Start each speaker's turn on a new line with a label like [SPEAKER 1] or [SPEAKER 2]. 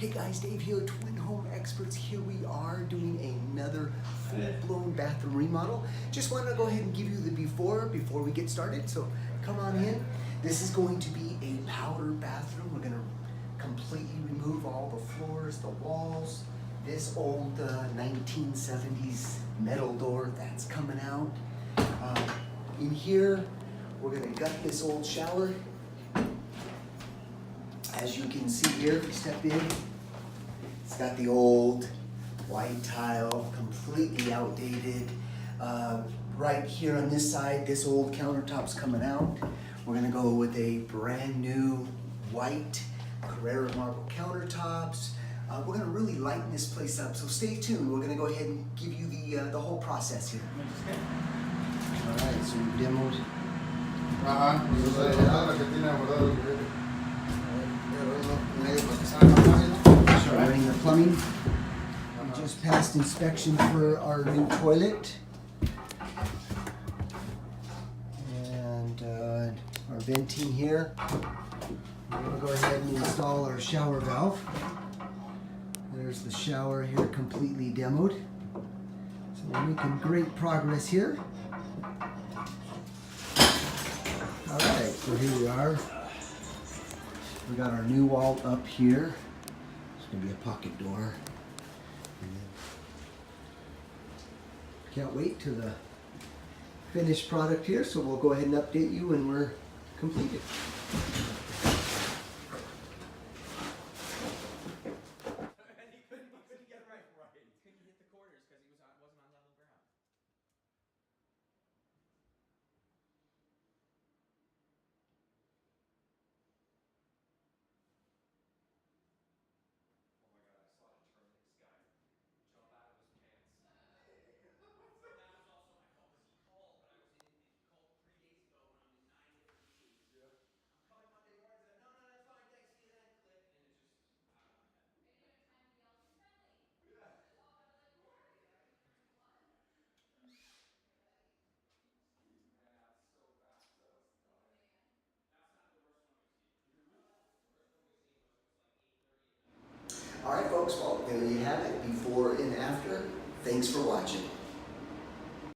[SPEAKER 1] Hey guys, Dave here, Twin Home Experts. Here we are doing another full-blown bathroom remodel. Just wanted to go ahead and give you the before we get started. So come on in. This is going to be a powder bathroom. We're going to completely remove all the floors, the walls, this old 1970s metal door that's coming out. In here, we're going to gut this old shower. As you can see here, if you step in, it's got the old white tile, completely outdated. Right here on this side, this old countertop's coming out. We're gonna go with a brand new white Carrera marble countertops. We're gonna really lighten this place up, so stay tuned. We're gonna go ahead and give you the whole process here. All right, so we demoed. Running the plumbing. We just passed inspection for our new toilet and our venting here. We're going to go ahead and install our shower valve. There's the shower here, completely demoed. So we're making great progress here. All right, so here we are. We got our new wall up here. It's gonna be a pocket door. Can't wait to the finished product here, so we'll go ahead and update you when we're completed. All right, folks, well, there you have it, before and after. Thanks for watching.